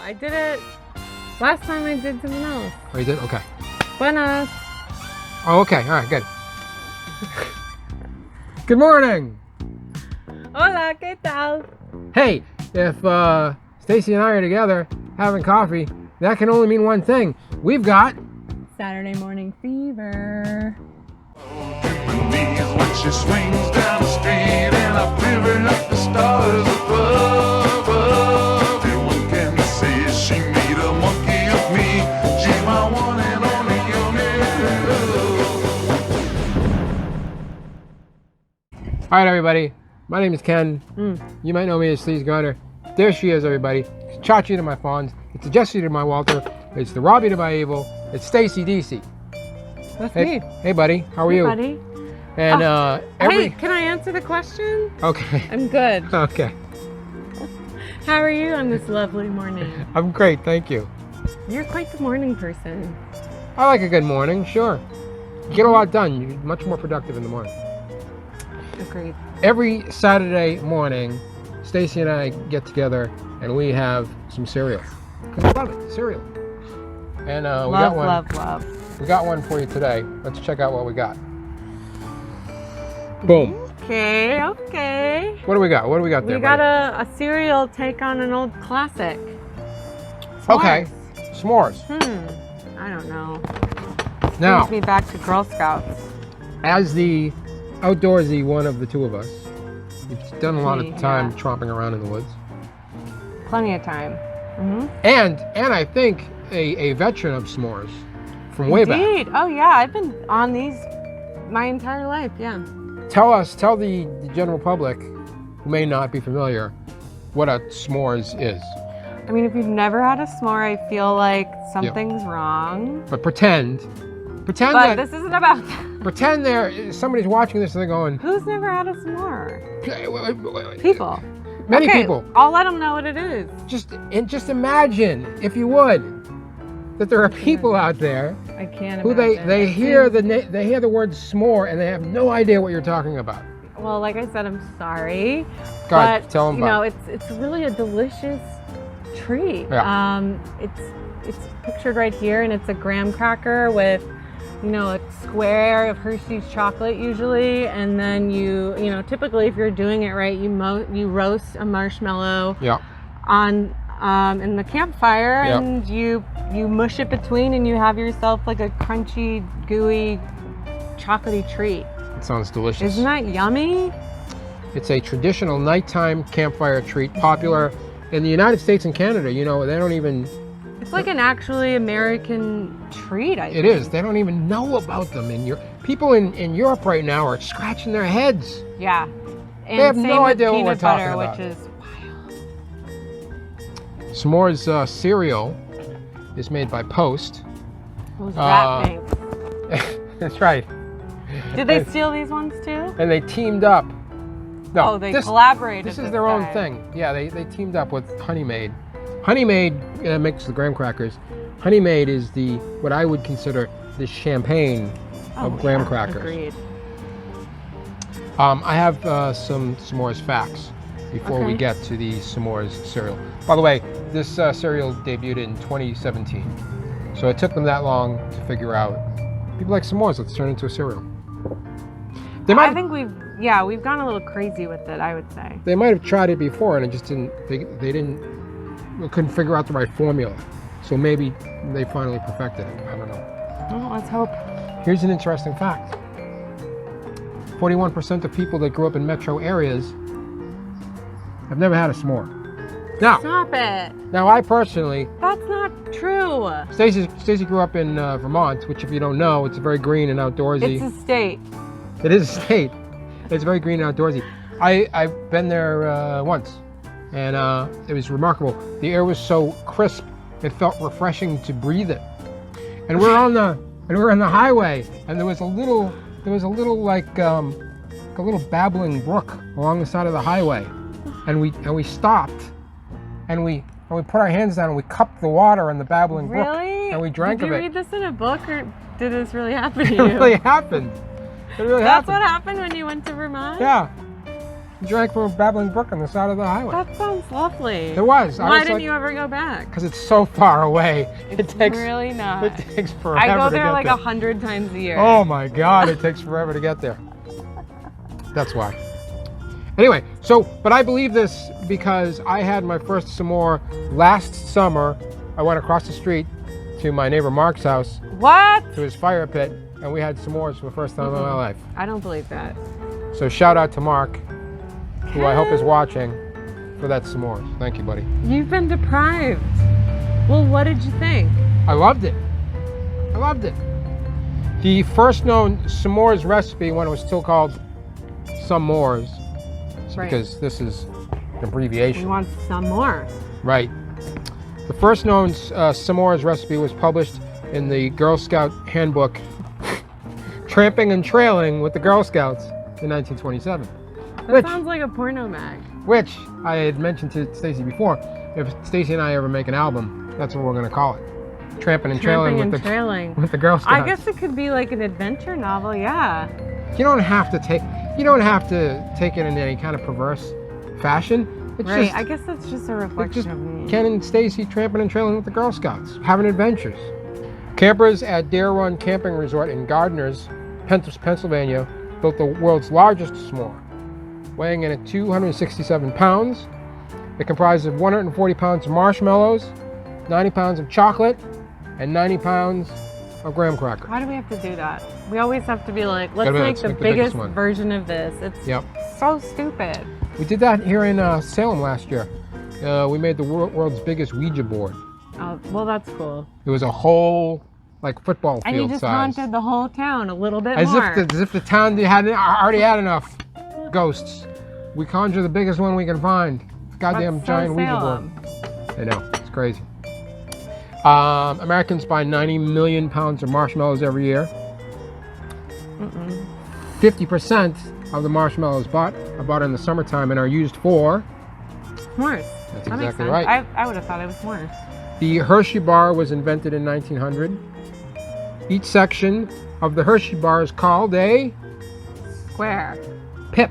I did it last time. I did something else. Oh, you did? Okay. Buenas. Oh, okay. All right, good. Good morning. Hola, ¿qué tal? Hey, if Stacy and I are together having coffee, that can only mean one thing. We've got Saturday morning fever. When she swings down the street and I feel up the stars above. Everyone can say she made a monkey of me. She's my one and only love. All right, everybody. My name is Ken. You might know me as Sleaze Gunner. There she is, everybody. It's Chachi to my Fawns. It's the Jessie to my Walter. It's the Robbie to my Evil. It's Stacy DC. That's Hey, me. hey, buddy. How are Hey, you? buddy. And Hey, can I answer the question? Okay. I'm good. Okay. How are you on this lovely morning? I'm great, thank you. You're quite the morning person. I like a good morning, sure. You get a lot done. You're much more productive in the morning. Agreed. Every Saturday morning, Stacy and I get together and we have some cereal. Because we love it, cereal. And we got one. Love. We got one for you today. Let's check out what we got. Boom. Okay. What do we got? What do we got there? We got buddy? a cereal take on an old classic. Okay. S'mores. I don't know. Now, Brings me back to Girl Scouts. as the outdoorsy one of the two of us, you've done a lot of time Yeah. tromping around in the woods. Plenty of time. And I think a veteran of s'mores from way back. Indeed. Oh yeah, I've been on these my entire life. Yeah. Tell the general public who may not be familiar what a s'mores is. I mean, if you've never had a s'more, I feel like something's wrong. But pretend But that this isn't about that. pretend somebody's watching this and they're going, Who's never had a s'more? wait. People. Many Okay, people. I'll let them know what it is. Just imagine, if you would, that there are people out there I can't who imagine. they It hear seems- they hear the word s'more and they have no idea what you're talking about. Well, like I said, I'm sorry. God, but, tell them you know, about it's really a delicious treat. Yeah. It's pictured right here, and it's a graham cracker with, you know, a square of Hershey's chocolate usually, and then you know, typically if you're doing it right, you roast a marshmallow Yeah. on in the campfire, Yep. and you mush it between, and you have yourself like a crunchy, gooey, chocolatey treat. It sounds delicious. Isn't that yummy? It's a traditional nighttime campfire treat, popular in the United States and Canada. You know, they don't even. It's like an actually American treat, I think. It is. They don't even know about them. People in Europe right now are scratching their heads. Yeah. And They have same no with idea what peanut we're talking butter, about. which is wild. S'mores cereal is made by Post. Those rat things. That's right. Did they steal these ones too? And they teamed up. No, Oh, they collaborated. This is their own thing. Yeah, they teamed up with Honey Maid. Honey Maid makes the graham crackers. Honey Maid is what I would consider the champagne of graham crackers. Agreed. I have some s'mores facts before we get to the s'mores cereal. By the way, this cereal debuted in 2017, so it took them that long to figure out. People like s'mores. Let's turn it into a cereal. I think we've gone a little crazy with it, I would say. They might have tried it before and it just didn't. They couldn't figure out the right formula. So maybe they finally perfected it. I don't know. Well, let's hope. Here's an interesting fact. 41% of people that grew up in metro areas have never had a s'more. Now, Stop it. Now I personally, That's not true. Stacey grew up in Vermont, which if you don't know, it's very green and outdoorsy. It's a state. It is a state. It's very green and outdoorsy. I've been there once, and it was remarkable. The air was so crisp, it felt refreshing to breathe it. And we're on the highway, and there was a little like a little babbling brook along the side of the highway, and we stopped, and we put our hands down and we cupped the water in the babbling brook, Really? and we drank Did of you it. read this in a book, or did this really happen to It you? really happened. It really That's happened. what happened when you went to Vermont? Yeah. drank from a babbling brook on the side of the highway. That sounds lovely. It was. Why didn't you ever go back? Because it's so far away. It takes really not. It takes forever. I go to there get like there. 100 times a year. Oh my God! It takes forever to get there. That's why. Anyway, but I believe this because I had my first s'more last summer. I went across the street to my neighbor Mark's house, What? to his fire pit, and we had s'mores for the first time in my life. I don't believe that. So shout out to Mark, who I hope is watching, for that s'mores. Thank you, buddy. You've been deprived. Well, what did you think? I loved it. I loved it. The first known s'mores recipe, when it was still called s'mores, Right. because this is an We abbreviation. want some more. Right. The first known s'mores recipe was published in the Girl Scout handbook, Tramping and Trailing with the Girl Scouts in 1927. That sounds like a porno mag. Which I had mentioned to Stacy before. If Stacy and I ever make an album, that's what we're going to call it. Tramping and Trailing Tramping with and trailing. with the Girl Scouts. I guess it could be like an adventure novel, yeah. You don't have to take it in any kind of perverse fashion. It's Right, just, I guess that's just a reflection of me. Ken and Stacy tramping and trailing with the Girl Scouts, having adventures. Campers at Dare Run Camping Resort in Gardner's, Pennsylvania, built the world's largest s'more, weighing in at 267 pounds. It comprises of 140 pounds of marshmallows, 90 pounds of chocolate, and 90 pounds of graham cracker. Why do we have to do that? We always have to be like, let's Gotta be- make let's the make the biggest biggest one. version of this. It's Yep. so stupid. We did that here in Salem last year. We made the world's biggest Ouija board. Oh, well, that's cool. It was a whole, like, football And you field just size. haunted the whole town a little bit As more. if the town already had enough ghosts. We conjure the biggest one we can find. Goddamn That's so giant Ouija Salem. board. I know, it's crazy. Americans buy 90 million pounds of marshmallows every year. 50% of the marshmallows are bought in the summertime and are used for. S'mores. That's That makes exactly sense. right. I would have thought it was more. The Hershey bar was invented in 1900. Each section of the Hershey bar is called a Square. pip.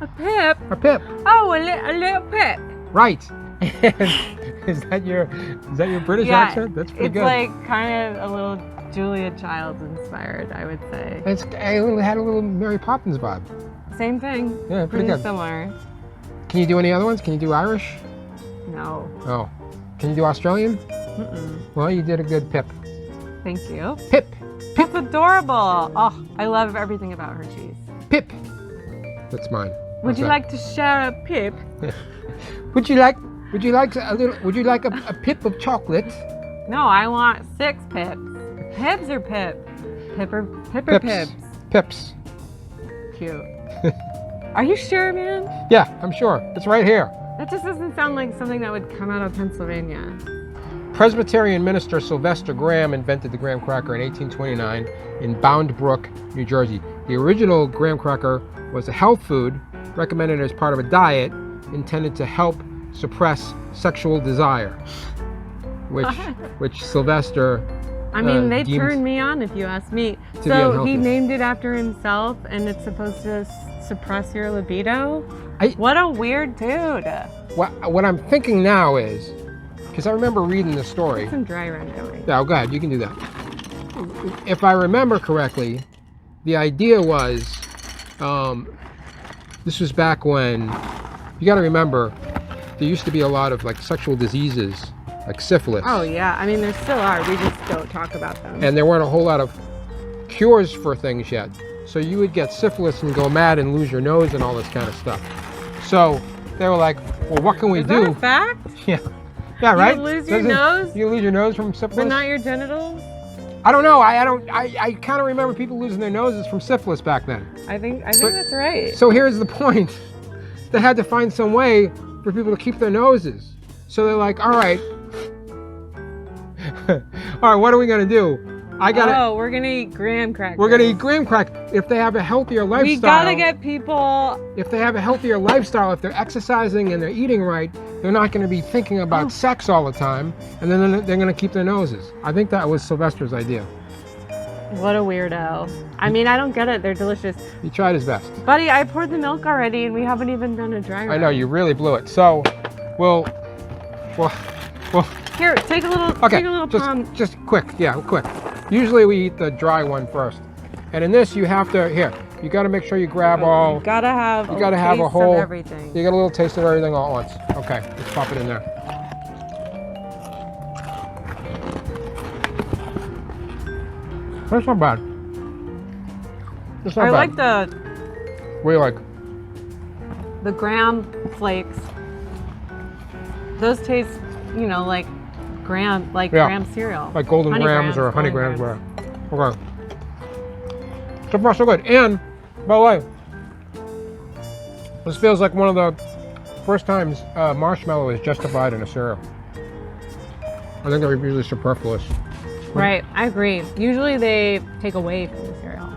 A pip? A pip. Oh, a little pip. Right. Is that your British accent? That's pretty it's good. like kind of a little Julia Childs inspired, I would say. I had a little Mary Poppins vibe. Same thing. Yeah, pretty good. Similar. Can you do any other ones? Can you do Irish? No. Oh. Can you do Australian? Well, you did a good pip. Thank you. Pip. That's adorable. Oh, I love everything about Hershey's. Pip. That's mine. Would What's you that? like to share a pip? Would you like a pip of chocolate? No, I want 6 pips. Pips or pip? Pipper pips. Pips. Cute. Are you sure, man? Yeah, I'm sure. It's right here. That just doesn't sound like something that would come out of Pennsylvania. Presbyterian minister Sylvester Graham invented the graham cracker in 1829 in Bound Brook, New Jersey. The original graham cracker was a health food recommended as part of a diet intended to help suppress sexual desire, which Sylvester I mean, they deemed turned me on, if you ask me. be So unhealthy. he named it after himself, and it's supposed to suppress your libido? I- What a weird dude. What I'm thinking now is, because I remember reading the story. Some dry run going. Yeah, go ahead, you can do that. If I remember correctly, the idea was, this was back when, you got to remember, there used to be a lot of like sexual diseases, like syphilis. Oh, yeah. I mean, there still are. We just don't talk about them. And there weren't a whole lot of cures for things yet. So you would get syphilis and go mad and lose your nose and all this kind of stuff. So they were like, well, what can we Is do? that a fact? Yeah. Yeah, right? You lose your nose? You lose your nose from syphilis? But not your genitals? I don't know. I kind of remember people losing their noses from syphilis back then. I think But- that's right. So here's the point. They had to find some way for people to keep their noses. So they're like, all right. All right, what are we going to do? We're going to eat graham crackers. We're going to eat graham crack. If they have a healthier lifestyle. We got to get people. If they have a healthier lifestyle, if they're exercising and they're eating right, they're not going to be thinking about sex all the time, and then they're going to keep their noses. I think that was Sylvester's idea. What a weirdo. I mean, I don't get it. They're delicious. He tried his best. Buddy, I poured the milk already and we haven't even done a dry rub. I know, you really blew it. So, we'll Here, take a little, take a little palm. just quick, yeah, quick. Usually we eat the dry one first. And in this, you have to, here, you got to make sure you grab all. You gotta have You got to have a taste whole. of everything. You got a little taste of everything all at once. Okay, let's pop it in there. That's not bad. It's not I bad. like the What do you like? graham flakes. Those taste, you know, like graham, Yeah. graham cereal. Like golden Honey grams or honey golden grams, whatever. Okay. So far, so good. And, by the way, this feels like one of the first times marshmallow is justified in a cereal. I think they're usually superfluous. Right, I agree. Usually they take away from the cereal,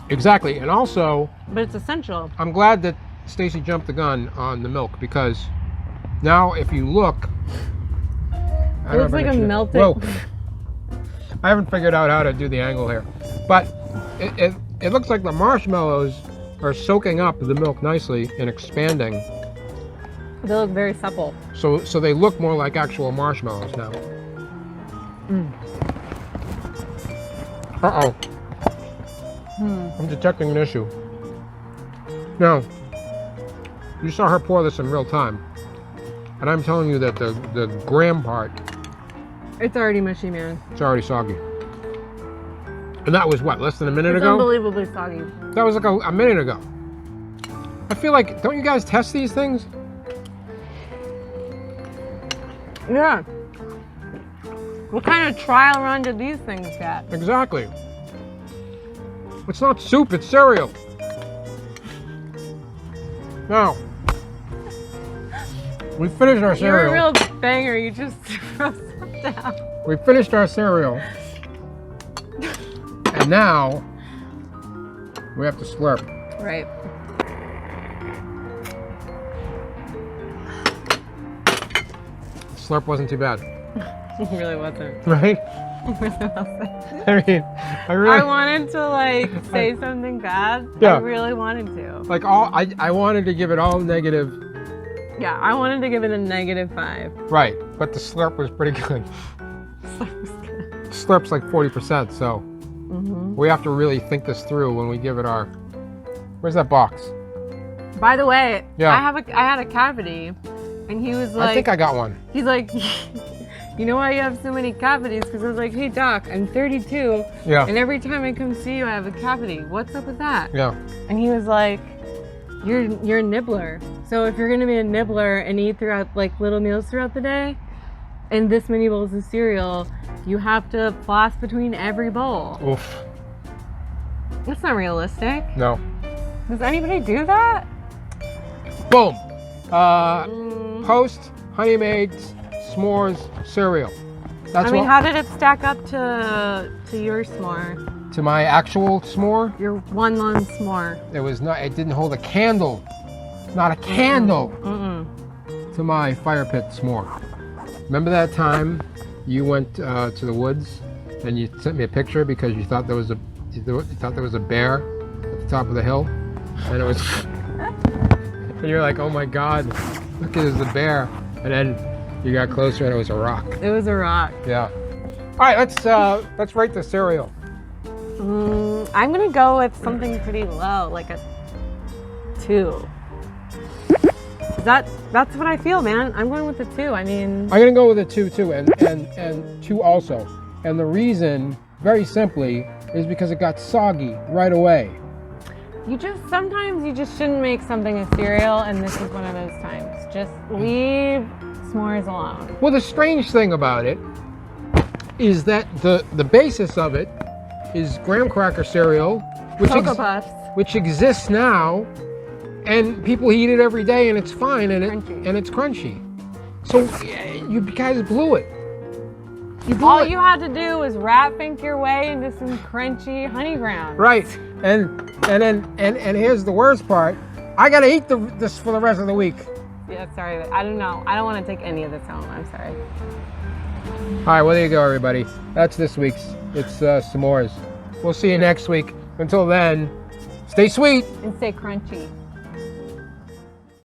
Exactly. And also, but it's essential. I'm glad that Stacy jumped the gun on the milk because now if you look, It looks like a melted. Whoa. I haven't figured out how to do the angle here, but it looks like the marshmallows are soaking up the milk nicely and expanding. They look very supple. So they look more like actual marshmallows now. Uh-oh. I'm detecting an issue. Now, you saw her pour this in real time. And I'm telling you that the graham part, It's already mushy, man. it's already soggy. And that was what, less than a minute It's ago? unbelievably soggy. That was like a minute ago. I feel like, don't you guys test these things? Yeah. What kind of trial run did these things get? Exactly. It's not soup, it's cereal. Now, we finished our You're a cereal. real banger. You just throw stuff down. We finished our cereal. And now, we have to slurp. Right. Slurp wasn't too bad, It really wasn't. right? It really wasn't. I mean, I really, I wanted to like say something bad. Yeah. I really wanted to. like I wanted to give it all negative, Yeah, I wanted to give it a -5. right, but the slurp was pretty good. Slurp's like 40%, so we have to really think this through when we give it our, where's that box? By the way, Yeah. I had a cavity, and he was like, I think I got one. he's like, you know why you have so many cavities? Because I was like, hey doc, I'm 32, Yeah, and every time I come see you, I have a cavity. What's up with that? yeah. And he was like, you're a nibbler. So if you're gonna be a nibbler and eat throughout like little meals throughout the day, and this many bowls of cereal, you have to floss between every bowl. Oof. That's not realistic. No. Does anybody do that? Boom. Post Honey Maid's s'mores cereal. That's I mean, what, how did it stack up to your s'more? to my actual s'more. Your one long s'more? It was not. It didn't hold a candle. Not a candle Mm-mm. to my fire pit s'more. Remember that time you went to the woods and you sent me a picture because you thought there was a bear at the top of the hill, and it was. And you're like, oh my God, look, there's a bear, and then you got closer and it was a rock. It was a rock. Yeah. All right, let's rate the cereal. I'm gonna go with something pretty low, like a 2. That's what I feel, man. I'm going with a 2. I mean, I'm gonna go with a 2 too, and 2 also. And the reason, very simply, is because it got soggy right away. sometimes you just shouldn't make something a cereal, and this is one of those times. Just leave s'mores alone. Well, the strange thing about it is that the basis of it is graham cracker cereal, Cocoa Puffs. which exists now, and people eat it every day, and it's fine, and Crunchy. it's crunchy. So you guys blew it. You blew All it. you had to do was rat fink your way into some crunchy honey ground. Right, and here's the worst part. I gotta eat this for the rest of the week. Yeah, sorry. I don't know. I don't want to take any of this home. I'm sorry. All right, well, there you go, everybody. That's this week's. It's s'mores. We'll see you next week. Until then, stay sweet. And stay crunchy.